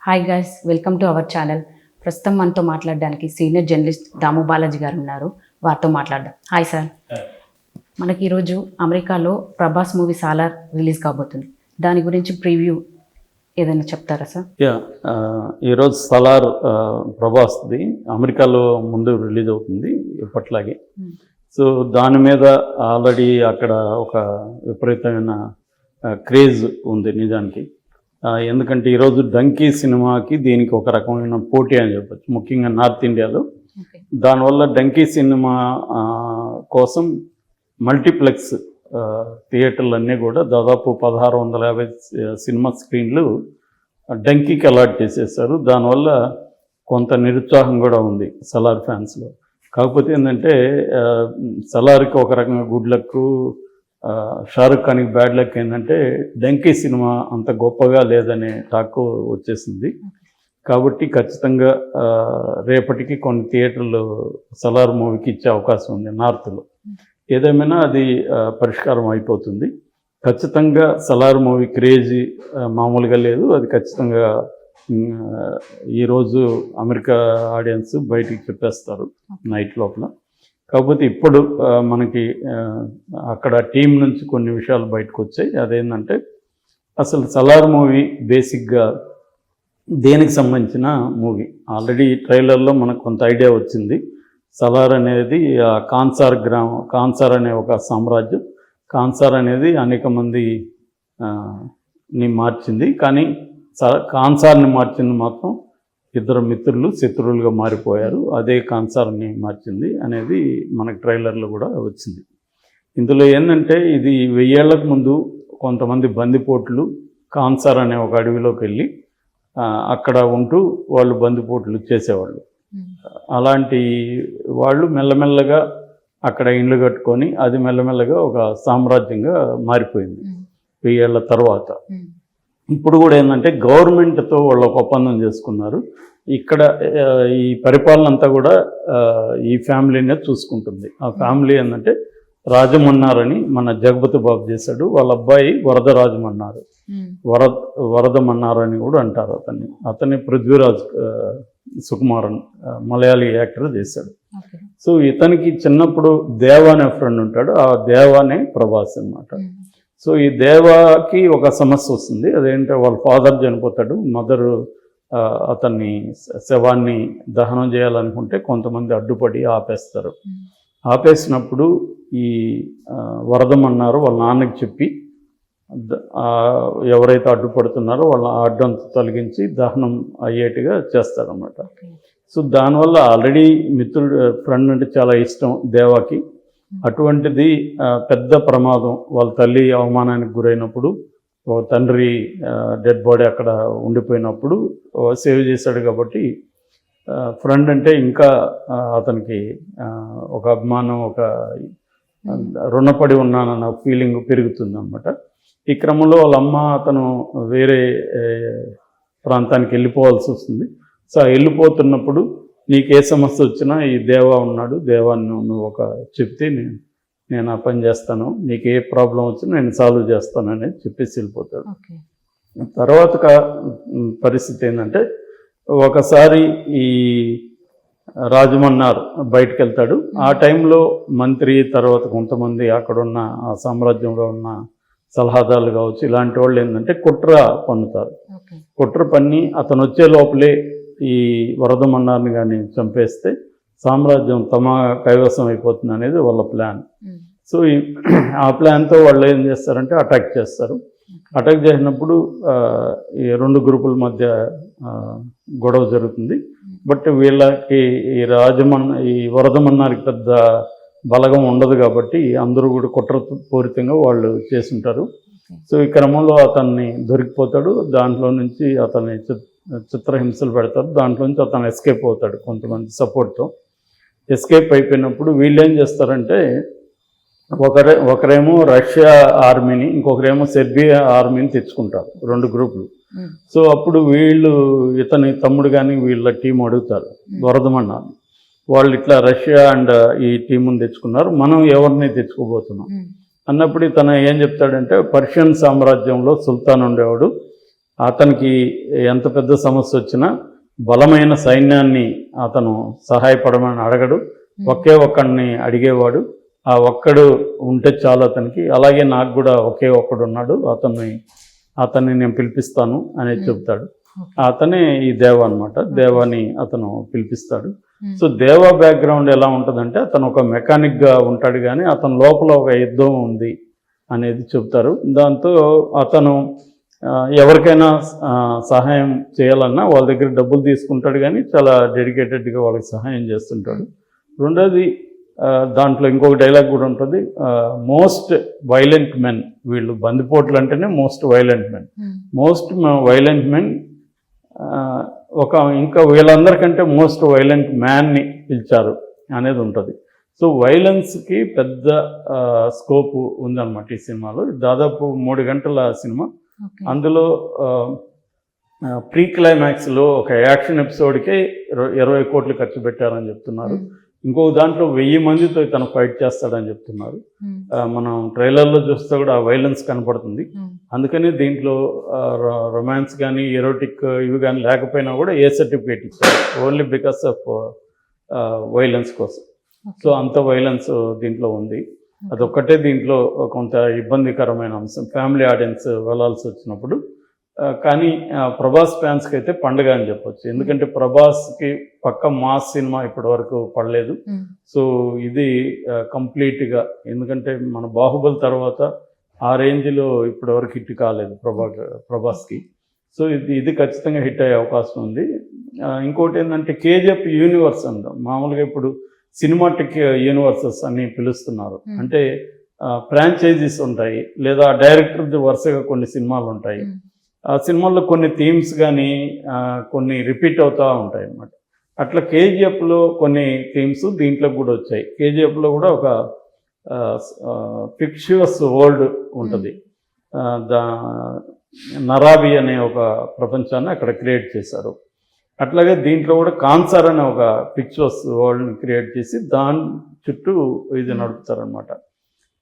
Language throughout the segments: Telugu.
Hi guys, welcome to our channel. ప్రస్తుతం మనతో మాట్లాడడానికి సీనియర్ జర్నలిస్ట్ దాము బాలాజీ గారు ఉన్నారు. వారితో మాట్లాడదాం. Hi sir. మనకి ఈరోజు అమెరికాలో ప్రభాస్ మూవీ సాలార్ రిలీజ్ కాబోతుంది. దాని గురించి ప్రివ్యూ ఏదైనా చెప్తారా సార్? ఈరోజు సాలార్ ప్రభాస్ది అమెరికాలో ముందు రిలీజ్ అవుతుంది ఇప్పట్లాగే. సో దాని మీద ఆల్రెడీ అక్కడ ఒక విపరీతమైన క్రేజ్ ఉంది నిజానికి. ఎందుకంటే ఈరోజు డంకీ సినిమాకి దీనికి ఒక రకమైన పోటీ అని చెప్పచ్చు, ముఖ్యంగా నార్త్ ఇండియాలో. దానివల్ల డంకీ సినిమా కోసం మల్టీప్లెక్స్ థియేటర్లు అన్నీ కూడా దాదాపు 1650 సినిమా స్క్రీన్లు డంకీకి అలాట్ చేసేసారు. దానివల్ల కొంత నిరుత్సాహం కూడా ఉంది సలార్ ఫ్యాన్స్లో. కాకపోతే ఏంటంటే సలార్కి ఒక రకంగా గుడ్ లక్, షారుఖ్ ఖాన్కి బ్యాడ్ లక్ ఏంటంటే డంకీ సినిమా అంత గొప్పగా లేదనే టాక్ వచ్చేసింది. కాబట్టి ఖచ్చితంగా రేపటికి కొన్ని థియేటర్లు సలార్ మూవీకి ఇచ్చే అవకాశం ఉంది నార్త్లో. ఏదేమైనా అది పరిష్కారం అయిపోతుంది. ఖచ్చితంగా సలార్ మూవీ క్రేజీ మామూలుగా లేదు. అది ఖచ్చితంగా ఈరోజు అమెరికా ఆడియన్స్ బయటికి చెప్పేస్తారు నైట్ లోపల. కాకపోతే ఇప్పుడు మనకి అక్కడ టీం నుంచి కొన్ని విషయాలు బయటకు వచ్చాయి. అదేంటంటే అసలు సలార్ మూవీ బేసిక్గా దేనికి సంబంధించిన మూవీ. ఆల్రెడీ ట్రైలర్లో మనకు కొంత ఐడియా వచ్చింది. సలార్ అనేది కాన్సార్ అనే ఒక సామ్రాజ్యం. కాన్సార్ అనేది అనేక మందిని మార్చింది. కానీ కాన్సార్ని మార్చింది మాత్రం ఇద్దరు మిత్రులు శత్రువులుగా మారిపోయారు. అదే కాన్సార్ని మార్చింది అనేది మనకు ట్రైలర్లో కూడా వచ్చింది. ఇందులో ఏంటంటే ఇది 1000 ఏళ్లకు ముందు కొంతమంది బందిపోట్లు కాన్సార్ అనే ఒక అడవిలోకి వెళ్ళి అక్కడ ఉంటూ వాళ్ళు బందిపోట్లు చేసేవాళ్ళు. అలాంటి వాళ్ళు మెల్లమెల్లగా అక్కడ ఇండ్లు కట్టుకొని అది మెల్లమెల్లగా ఒక సామ్రాజ్యంగా మారిపోయింది 1000 ఏళ్ల తర్వాత. ఇప్పుడు కూడా ఏంటంటే గవర్నమెంట్తో వాళ్ళు ఒక ఒప్పందం చేసుకున్నారు. ఇక్కడ ఈ పరిపాలన అంతా కూడా ఈ ఫ్యామిలీనే చూసుకుంటుంది. ఆ ఫ్యామిలీ ఏంటంటే రాజమన్నారని మన జగపతి బాబు చేశాడు. వాళ్ళ అబ్బాయి వరద రాజమన్నారు, వరదమన్నారు అని కూడా అంటారు అతన్ని పృథ్వీరాజ్ సుకుమారన్ మలయాళీ యాక్టర్ చేశాడు. సో ఇతనికి చిన్నప్పుడు దేవా అనే ఫ్రెండ్ ఉంటాడు. ఆ దేవానే ప్రభాస్ అన్నమాట. సో ఈ దేవాకి ఒక సమస్య వస్తుంది. అదేంటే వాళ్ళ ఫాదర్ చనిపోతాడు. మదర్ అతన్ని శవాన్ని దహనం చేయాలనుకుంటే కొంతమంది అడ్డుపడి ఆపేస్తారు. ఆపేసినప్పుడు ఈ వరదమన్నారు వాళ్ళ నాన్నకి చెప్పి ఎవరైతే అడ్డుపడుతున్నారో వాళ్ళ అడ్డంతా తొలగించి దహనం అయ్యేట్టుగా చేస్తారన్నమాట. సో దానివల్ల ఆల్రెడీ ఫ్రెండ్ అంటే చాలా ఇష్టం దేవాకి. అటువంటిది పెద్ద ప్రమాదం, వాళ్ళ తల్లి అవమానానికి గురైనప్పుడు తండ్రి డెడ్ బాడీ అక్కడ ఉండిపోయినప్పుడు సేవ్ చేశాడు. కాబట్టి ఫ్రెండ్ అంటే ఇంకా అతనికి ఒక అభిమానం, ఒక రుణపడి ఉన్నానన్న ఫీలింగ్ పెరుగుతుంది అన్నమాట. ఈ క్రమంలో వాళ్ళ అమ్మ అతను వేరే ప్రాంతానికి వెళ్ళిపోవాల్సి వస్తుంది. సో వెళ్ళిపోతున్నప్పుడు నీకు ఏ సమస్య వచ్చినా ఈ దేవా ఉన్నాడు, దేవాన్ని నువ్వు ఒక చెప్తే నేను ఆ పని చేస్తాను, నీకు ఏ ప్రాబ్లం వచ్చినా నేను సాల్వ్ చేస్తాను అనేది చెప్పేసి వెళ్ళిపోతాడు. తర్వాత పరిస్థితి ఏంటంటే ఒకసారి ఈ రాజమన్నారు బయటకు వెళ్తాడు. ఆ టైంలో మంత్రి తర్వాత కొంతమంది అక్కడున్న ఆ సామ్రాజ్యంలో ఉన్న సలహాదారులు కావచ్చు ఇలాంటి వాళ్ళు ఏంటంటే కుట్ర పన్నుతారు. కుట్ర పన్ని అతను వచ్చే లోపలే ఈ వరదమన్నార్ని కానీ చంపేస్తే సామ్రాజ్యం తమ కైవసం అయిపోతుంది అనేది వాళ్ళ ప్లాన్. సో ఆ ప్లాన్తో వాళ్ళు ఏం చేస్తారంటే అటాక్ చేస్తారు. అటాక్ చేసినప్పుడు ఈ 2 గ్రూపుల మధ్య గొడవ జరుగుతుంది. బట్ వీళ్ళకి ఈ వరదమన్నారికి పెద్ద బలగం ఉండదు కాబట్టి అందరూ కూడా కుట్రపూరితంగా వాళ్ళు చేసుంటారు. సో ఈ క్రమంలో అతన్ని దొరికిపోతాడు. దాంట్లో నుంచి అతన్ని చిత్రహింసలు పెడతారు. దాంట్లో నుంచి అతను ఎస్కేప్ అవుతాడు కొంతమంది సపోర్ట్తో. ఎస్కేప్ అయిపోయినప్పుడు వీళ్ళు ఏం చేస్తారంటే ఒకరేమో రష్యా ఆర్మీని, ఇంకొకరేమో సెర్బియా ఆర్మీని తెచ్చుకుంటారు, 2 గ్రూపులు. సో అప్పుడు వీళ్ళు ఇతని తమ్ముడు కానీ వీళ్ళ టీం అడుగుతారు వరదమన్నారు, వాళ్ళు ఇట్లా రష్యా అండ్ ఈ టీముని తెచ్చుకున్నారు, మనం ఎవరిని తెచ్చుకోబోతున్నాం అన్నప్పుడు ఇతను ఏం చెప్తాడంటే పర్షియన్ సామ్రాజ్యంలో సుల్తాన్ ఉండేవాడు, అతనికి ఎంత పెద్ద సమస్య వచ్చినా బలమైన సైన్యాన్ని అతను సహాయపడమని అడగడు, ఒకే ఒక్కడిని అడిగేవాడు. ఆ ఒక్కడు ఉంటే చాలు అతనికి. అలాగే నాకు కూడా ఒకే ఒక్కడు ఉన్నాడు, అతన్ని నేను పిలిపిస్తాను అనేది చెప్తాడు. అతనే ఈ దేవ అనమాట. దేవాని అతను పిలిపిస్తాడు. సో దేవ బ్యాక్గ్రౌండ్ ఎలా ఉంటుందంటే అతను ఒక మెకానిక్గా ఉంటాడు, కానీ అతని లోపల ఒక యుద్ధం ఉంది అనేది చెప్తారు. దాంతో అతను ఎవరికైనా సహాయం చేయాలన్నా వాళ్ళ దగ్గర డబ్బులు తీసుకుంటాడు, కానీ చాలా డెడికేటెడ్గా వాళ్ళకి సహాయం చేస్తుంటాడు. రెండోది దాంట్లో ఇంకొక డైలాగ్ కూడా ఉంటుంది, మోస్ట్ వైలెంట్ మెన్. వీళ్ళు బందిపోట్లు అంటేనే most violent men. Most violent men ఇంకా వీళ్ళందరికంటే మోస్ట్ వైలెంట్ మ్యాన్ని పిలిచారు అనేది ఉంటుంది. సో వైలెన్స్కి పెద్ద స్కోప్ ఉందన్నమాట ఈ సినిమాలో. దాదాపు 3 గంటల సినిమా. అందులో ప్రీ క్లైమాక్స్లో ఒక యాక్షన్ ఎపిసోడ్కే 20 కోట్లు ఖర్చు పెట్టారని చెప్తున్నారు. ఇంకొక దాంట్లో 1000 మందితో తను ఫైట్ చేస్తాడని చెప్తున్నారు. మనం ట్రైలర్లో చూస్తే కూడా ఆ వైలెన్స్ కనపడుతుంది. అందుకని దీంట్లో రొమాన్స్ కానీ ఎరోటిక్ ఇవి కానీ లేకపోయినా కూడా ఏ సర్టిఫికేట్ ఇచ్చారు, ఓన్లీ బికాస్ ఆఫ్ వైలెన్స్ కోసం. సో అంత వైలెన్స్ దీంట్లో ఉంది. అదొక్కటే దీంట్లో కొంత ఇబ్బందికరమైన అంశం ఫ్యామిలీ ఆడియన్స్ వెళ్ళాల్సి వచ్చినప్పుడు. కానీ ప్రభాస్ ఫ్యాన్స్కి అయితే పండుగ అని చెప్పొచ్చు. ఎందుకంటే ప్రభాస్కి పక్క మాస్ సినిమా ఇప్పటి వరకు పడలేదు. సో ఇది కంప్లీట్గా, ఎందుకంటే మన బాహుబలి తర్వాత ఆ రేంజ్లో ఇప్పటి వరకు హిట్ కాలేదు ప్రభాస్కి. సో ఇది ఖచ్చితంగా హిట్ అయ్యే అవకాశం ఉంది. ఇంకోటి ఏంటంటే కేజీఎఫ్ యూనివర్స్ అంటాం. మామూలుగా ఇప్పుడు సినిమాటిక్ యూనివర్సెస్ అని పిలుస్తున్నారు. అంటే ఫ్రాంచైజీస్ ఉంటాయి, లేదా డైరెక్టర్ వరుసగా కొన్ని సినిమాలు ఉంటాయి. ఆ సినిమాల్లో కొన్ని థీమ్స్ కానీ కొన్ని రిపీట్ అవుతూ ఉంటాయి అన్నమాట. అట్లా కేజీఎఫ్లో కొన్ని థీమ్స్ దీంట్లో కూడా వచ్చాయి. కేజీఎఫ్లో కూడా ఒక ఫిక్షువస్ వరల్డ్ ఉంటుంది. నరాబి అనే ఒక ప్రపంచాన్ని అక్కడ క్రియేట్ చేశారు. అట్లాగే దీంట్లో కూడా కాన్సర్ అనే ఒక ఫిక్షువస్ వరల్డ్ని క్రియేట్ చేసి దాని చుట్టూ ఇది నడుపుతారనమాట.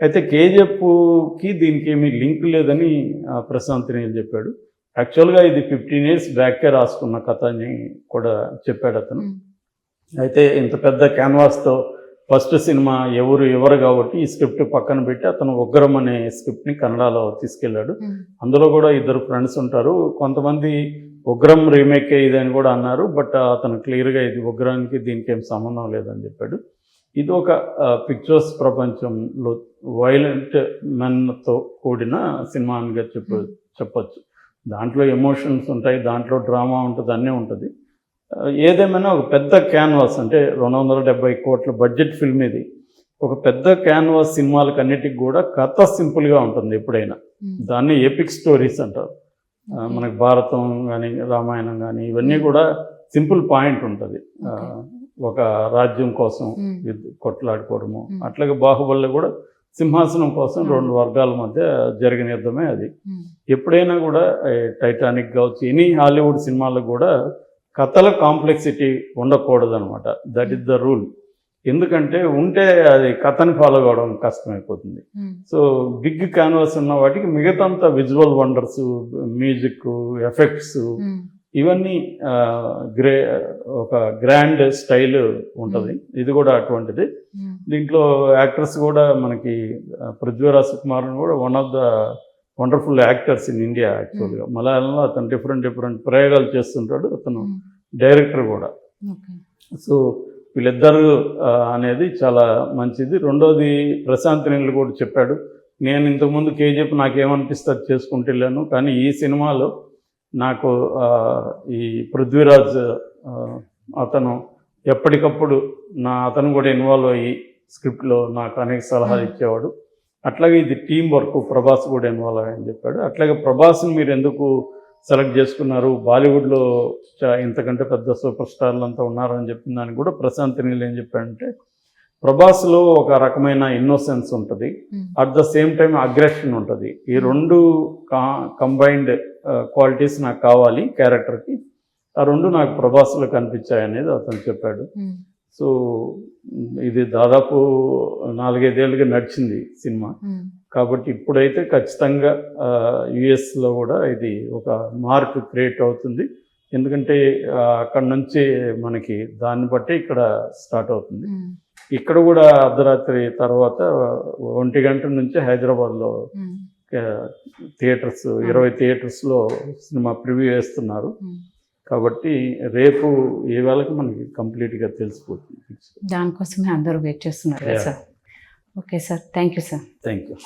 అయితే కేజీఎఫ్కి దీనికి ఏమీ లింక్ లేదని ప్రశాంత్ నీల్ చెప్పాడు. యాక్చువల్గా ఇది 15 years బ్యాక్కే రాసుకున్న కథ అని కూడా చెప్పాడు అతను. అయితే ఇంత పెద్ద క్యాన్వాస్తో ఫస్ట్ సినిమా ఎవరు కాబట్టి ఈ స్క్రిప్ట్ పక్కన పెట్టి అతను ఉగ్రం అనే స్క్రిప్ట్ని కన్నడలో తీసుకెళ్ళాడు. అందులో కూడా 2 ఫ్రెండ్స్ ఉంటారు. కొంతమంది ఉగ్రం రీమేక్ ఇదని కూడా అన్నారు, బట్ అతను క్లియర్గా ఇది ఉగ్రానికి దీనికి ఏం సంబంధం లేదని చెప్పాడు. ఇది ఒక పిక్చర్స్ ప్రపంచంలో వైలెంట్ మెన్తో కూడిన సినిమాగా చెప్పొచ్చు. దాంట్లో ఎమోషన్స్ ఉంటాయి, దాంట్లో డ్రామా ఉంటుంది, అన్నీ ఉంటుంది. ఏదేమైనా ఒక పెద్ద క్యాన్వాస్, అంటే 270 కోట్ల బడ్జెట్ ఫిల్మ్ ఇది. ఒక పెద్ద క్యాన్వాస్ సినిమాలకు అన్నిటికి కూడా కథ సింపుల్గా ఉంటుంది ఎప్పుడైనా. దాన్ని ఎపిక్ స్టోరీస్ అంటారు. మనకు భారతం కానీ రామాయణం కానీ ఇవన్నీ కూడా సింపుల్ పాయింట్ ఉంటుంది. ఒక రాజ్యం కోసం కొట్లాడుకోవడము. అట్లాగే బాహుబలిలో కూడా సింహాసనం కోసం 2 వర్గాల మధ్య జరిగిన యుద్ధమే అది. ఎప్పుడైనా కూడా టైటానిక్ కావచ్చు, ఎనీ హాలీవుడ్ సినిమాల్లో కూడా కథల కాంప్లెక్సిటీ ఉండకూడదు అనమాట. That is the rule. ఎందుకంటే ఉంటే అది కథని ఫాలో కావడం కష్టమైపోతుంది. సో బిగ్ క్యాన్వాస్ ఉన్న వాటికి మిగతాంతా విజువల్ వండర్స్, మ్యూజిక్, ఎఫెక్ట్స్ ఇవన్నీ ఒక గ్రాండ్ స్టైల్ ఉంటుంది. ఇది కూడా అటువంటిది. దీంట్లో యాక్టర్స్ కూడా మనకి పృథ్వీరాజ్ కుమార్ కూడా one of the wonderful actors in India. యాక్చువల్గా మలయాళంలో అతను డిఫరెంట్ ప్రయోగాలు చేస్తుంటాడు. అతను డైరెక్టర్ కూడా. సో వీళ్ళిద్దరు అనేది చాలా మంచిది. రెండోది ప్రశాంత్ నీల్ కూడా చెప్పాడు, నేను ఇంతకుముందు కేజీఎఫ్ నాకేమనిపిస్తే అది చేసుకుంటూ వెళ్ళాను, కానీ ఈ సినిమాలో నాకు ఈ పృథ్వీరాజ్ అతను ఎప్పటికప్పుడు అతను కూడా ఇన్వాల్వ్ అయ్యి స్క్రిప్ట్లో నాకు అనేక సలహాలు ఇచ్చేవాడు. అట్లాగే ఇది టీం వర్క్, ప్రభాస్ కూడా ఇన్వాల్వ్ అయ్యని చెప్పాడు. అట్లాగే ప్రభాస్ని మీరు ఎందుకు సెలెక్ట్ చేసుకున్నారు, బాలీవుడ్లో ఇంతకంటే పెద్ద సూపర్ స్టార్లు అంతా ఉన్నారని చెప్పిన దానికి కూడా ప్రశాంత్ నీల్ ఏం చెప్పాడంటే, ప్రభాస్లో ఒక రకమైన ఇన్నోసెన్స్ ఉంటుంది, at the same time aggression ఉంటుంది. ఈ 2 కంబైన్డ్ క్వాలిటీస్ నాకు కావాలి క్యారెక్టర్కి. ఆ 2 నాకు ప్రభాస్లో కనిపించాయి అనేది అతను చెప్పాడు. సో ఇది దాదాపు 4-5 ఏళ్ళుగా నడిచింది సినిమా. కాబట్టి ఇప్పుడైతే ఖచ్చితంగా యుఎస్లో కూడా ఇది ఒక మార్క్ క్రియేట్ అవుతుంది. ఎందుకంటే అక్కడ నుంచి మనకి దాన్ని బట్టి ఇక్కడ స్టార్ట్ అవుతుంది. ఇక్కడ కూడా అర్ధరాత్రి తర్వాత 1 గంట నుంచి హైదరాబాద్లో థియేటర్స్ 20 థియేటర్స్లో సినిమా ప్రివ్యూ వేస్తున్నారు. కాబట్టి రేపు ఏ వేళకి మనకి కంప్లీట్గా తెలిసిపోతుంది. దానికోసమే అందరూ వెయిట్ చేస్తున్నారు కదా sir. Okay sir, thank you sir. Thank you.